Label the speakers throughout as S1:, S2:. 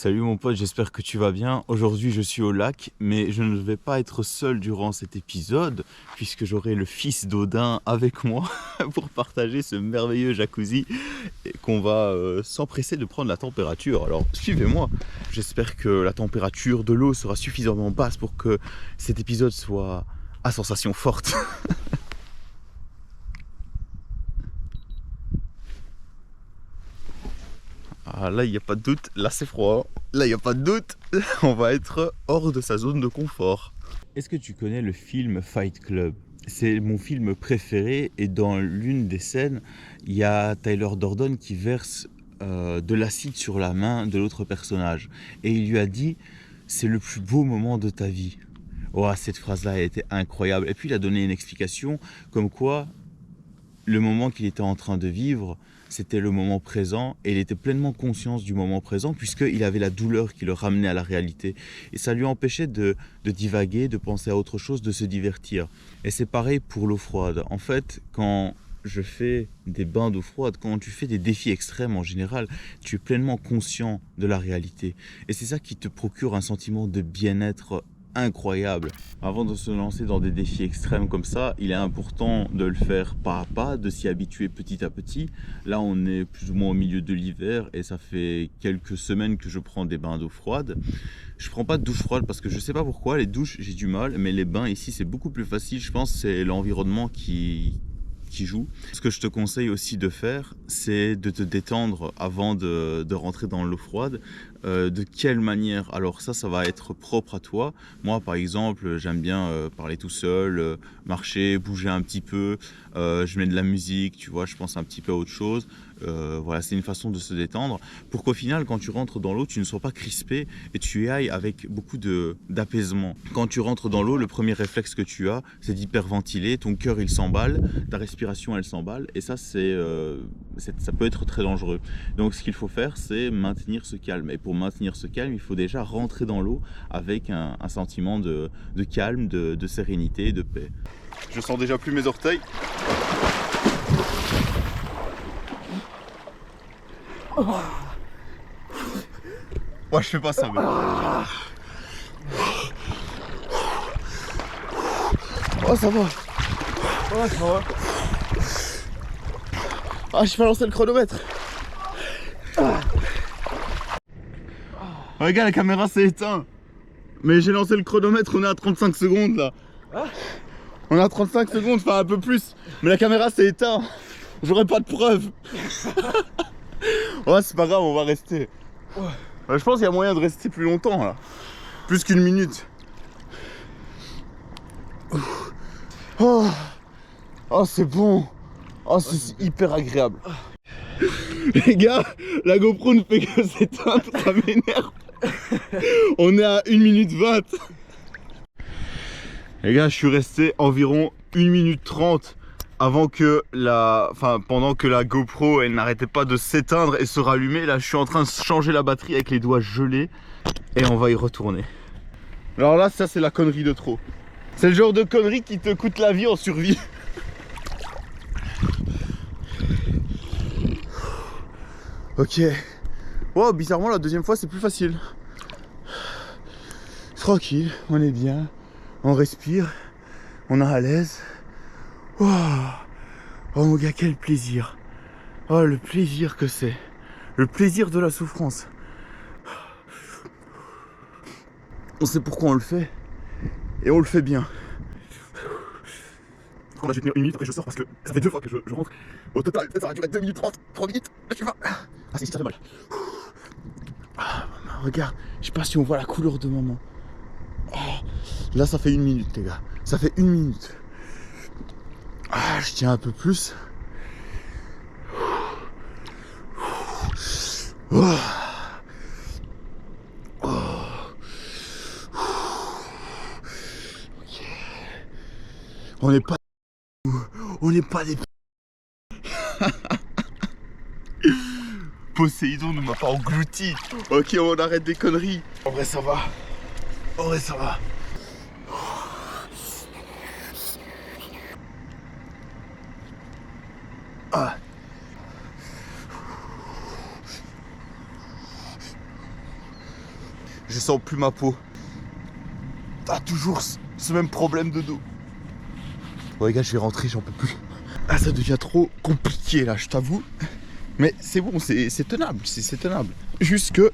S1: Salut mon pote, j'espère que tu vas bien. Aujourd'hui je suis au lac, mais je ne vais pas être seul durant cet épisode, puisque j'aurai le fils d'Odin avec moi pour partager ce merveilleux jacuzzi et qu'on va s'empresser de prendre la température. Alors suivez-moi. J'espère que la température de l'eau sera suffisamment basse pour que cet épisode soit à sensation forte. Ah, là, il n'y a pas de doute, là c'est froid, là il n'y a pas de doute, on va être hors de sa zone de confort. Est-ce que tu connais le film Fight Club? C'est mon film préféré et dans l'une des scènes, il y a Tyler Durden qui verse de l'acide sur la main de l'autre personnage. Et il lui a dit, c'est le plus beau moment de ta vie. Oh, cette phrase-là a été incroyable. Et puis il a donné une explication comme quoi le moment qu'il était en train de vivre, c'était le moment présent et il était pleinement conscient du moment présent puisqu'il avait la douleur qui le ramenait à la réalité. Et ça lui empêchait de divaguer, de penser à autre chose, de se divertir. Et c'est pareil pour l'eau froide. En fait, quand je fais des bains d'eau froide, quand tu fais des défis extrêmes en général, tu es pleinement conscient de la réalité. Et c'est ça qui te procure un sentiment de bien-être incroyable. Avant de se lancer dans des défis extrêmes comme ça, il est important de le faire pas à pas, de s'y habituer petit à petit. Là, on est plus ou moins au milieu de l'hiver et ça fait quelques semaines que je prends des bains d'eau froide. Je prends pas de douche froide parce que je sais pas pourquoi, les douches j'ai du mal, mais les bains ici c'est beaucoup plus facile. Je pense que c'est l'environnement qui joue. Ce que je te conseille aussi de faire, c'est de te détendre avant de rentrer dans l'eau froide. De quelle manière? Alors ça va être propre à toi. Moi par exemple, j'aime bien parler tout seul, marcher, bouger un petit peu. Je mets de la musique, tu vois, je pense un petit peu à autre chose. Voilà, c'est une façon de se détendre pour qu'au final, quand tu rentres dans l'eau, tu ne sois pas crispé et tu y ailles avec beaucoup d'apaisement. Quand tu rentres dans l'eau, le premier réflexe que tu as, c'est d'hyperventiler. Ton cœur, il s'emballe, ta respiration, elle s'emballe et ça, ça peut être très dangereux. Donc, ce qu'il faut faire, c'est maintenir ce calme. Et pour maintenir ce calme, il faut déjà rentrer dans l'eau avec un sentiment de calme, de sérénité et de paix. Je sens déjà plus mes orteils. Ouais, je fais pas ça, mais... Oh, ça va. Ouais, ça va. Ah, j'ai pas lancé le chronomètre. Oh, les gars, la caméra s'est éteinte. Mais j'ai lancé le chronomètre, on est à 35 secondes là. On est à 35 secondes, enfin un peu plus. Mais la caméra s'est éteinte. J'aurais pas de preuves. Ouais, c'est pas grave, on va rester. Ouais, je pense qu'il y a moyen de rester plus longtemps là. Plus qu'une minute. Oh, oh c'est bon. Oh, c'est hyper agréable. Les gars, la GoPro ne fait que s'éteindre, ça m'énerve. On est à 1 minute 20. Les gars, je suis resté environ 1 minute 30 avant que pendant que la GoPro elle n'arrêtait pas de s'éteindre et se rallumer. Là, je suis en train de changer la batterie avec les doigts gelés et on va y retourner. Alors là, ça c'est la connerie de trop. C'est le genre de connerie qui te coûte la vie en survie. Ok. Wow, bizarrement la deuxième fois c'est plus facile. Tranquille, on est bien, on respire, on est à l'aise. Oh, oh mon gars, quel plaisir. Oh, le plaisir que c'est. Le plaisir de la souffrance. On sait pourquoi on le fait. Et on le fait bien. Là, je vais tenir 1 minute, après je sors parce que ça fait 2 fois que je rentre. Au total, ça va durer 2 minutes 30, 3 minutes. Là, tu vas. Ah, c'est ça fait mal. Ah, regarde, je sais pas si on voit la couleur de maman. Oh, là, ça fait 1 minute, les gars. Ça fait 1 minute. Ah, je tiens un peu plus. Oh. Oh. Okay. On n'est pas des... Poséidon ne m'a pas englouti. Ok, on arrête des conneries. En vrai, ça va. En vrai, ça va. Ah. je sens plus ma peau. T'as toujours ce même problème de dos. Bon les gars, je vais rentrer, j'en peux plus. Ah, ça devient trop compliqué là, je t'avoue. Mais c'est bon, c'est tenable, c'est tenable. Juste que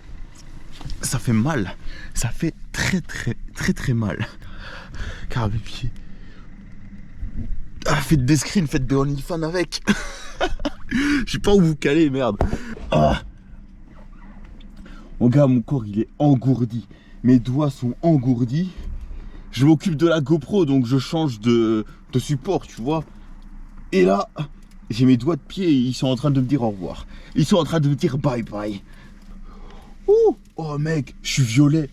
S1: ça fait mal. Ça fait très mal. Car mes pieds. Ah, faites des screens, faites des OnlyFans avec. Je sais pas où vous caler, merde. Ah. Mon gars, mon corps il est engourdi. Mes doigts sont engourdis. Je m'occupe de la GoPro, donc je change de support, tu vois. Et là, j'ai mes doigts de pied et ils sont en train de me dire au revoir. Ils sont en train de me dire bye bye. Ouh. Oh mec, je suis violet.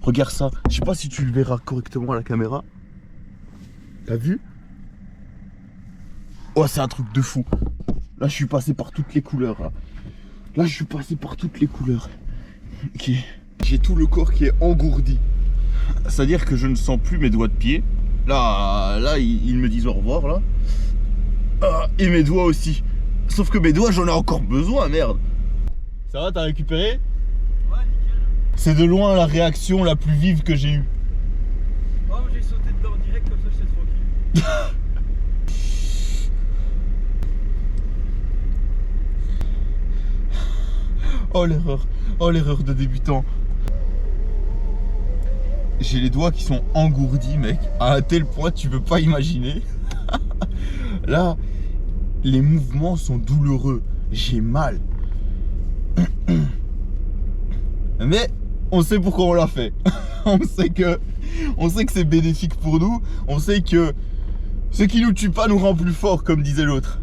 S1: Regarde ça. Je sais pas si tu le verras correctement à la caméra. T'as vu? Oh, c'est un truc de fou. Là, je suis passé par toutes les couleurs. Là, je suis passé par toutes les couleurs. Ok. J'ai tout le corps qui est engourdi. C'est-à-dire que je ne sens plus mes doigts de pied. Là, ils me disent au revoir, là. Et mes doigts aussi. Sauf que mes doigts, j'en ai encore besoin, merde. Ça va, t'as récupéré?
S2: Ouais, nickel.
S1: C'est de loin la réaction la plus vive que j'ai eue.
S2: Oh, j'ai sauté dedans direct, comme ça, j'étais tranquille.
S1: Oh l'erreur de débutant. J'ai les doigts qui sont engourdis, mec, à un tel point tu peux pas imaginer. Là, les mouvements sont douloureux, j'ai mal. Mais on sait pourquoi on l'a fait. On sait que c'est bénéfique pour nous. On sait que ce qui nous tue pas nous rend plus fort, comme disait l'autre.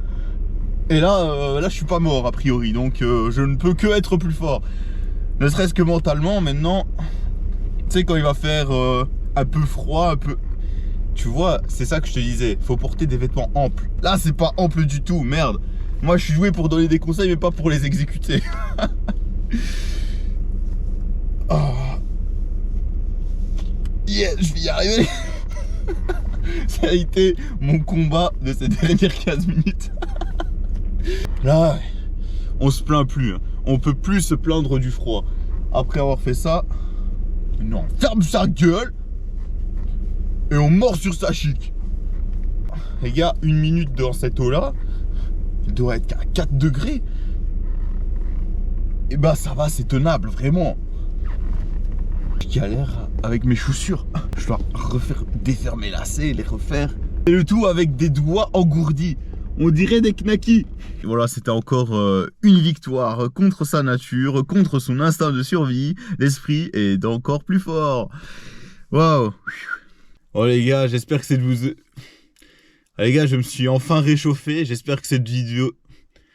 S1: Et là, je suis pas mort a priori, donc je ne peux que être plus fort. Ne serait-ce que mentalement. Maintenant, tu sais, quand il va faire un peu froid, un peu... Tu vois, c'est ça que je te disais. Faut porter des vêtements amples. Là, c'est pas ample du tout, merde. Moi, je suis doué pour donner des conseils, mais pas pour les exécuter. Oh. Yeah, je vais y arriver. Ça a été mon combat de ces dernières 15 minutes. Là, on se plaint plus. On peut plus se plaindre du froid. Après avoir fait ça, non, ferme sa gueule et on mord sur sa chic. Les gars, 1 minute dans cette eau là, il doit être à 4 degrés. Et bah ça va, c'est tenable, vraiment. Je galère avec mes chaussures. Je dois défaire mes lacets, les refaire. Et le tout avec des doigts engourdis. On dirait des knackis. Et voilà, c'était encore une victoire contre sa nature, contre son instinct de survie. L'esprit est encore plus fort. Waouh. Oh les gars, j'espère que cette vidéo... Les gars, je me suis enfin réchauffé. J'espère que cette vidéo...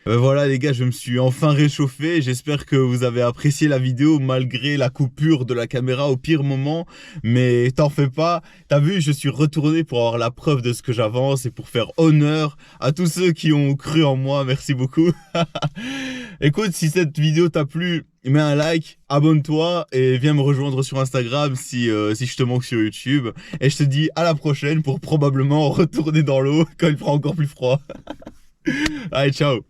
S1: Voilà les gars, je me suis enfin réchauffé. J'espère que vous avez apprécié la vidéo malgré la coupure de la caméra au pire moment. Mais t'en fais pas. T'as vu, je suis retourné pour avoir la preuve de ce que j'avance et pour faire honneur à tous ceux qui ont cru en moi. Merci beaucoup. Écoute, si cette vidéo t'a plu, mets un like, abonne-toi et viens me rejoindre sur Instagram si je te manque sur YouTube. Et je te dis à la prochaine pour probablement retourner dans l'eau quand il fera encore plus froid. Allez, ciao.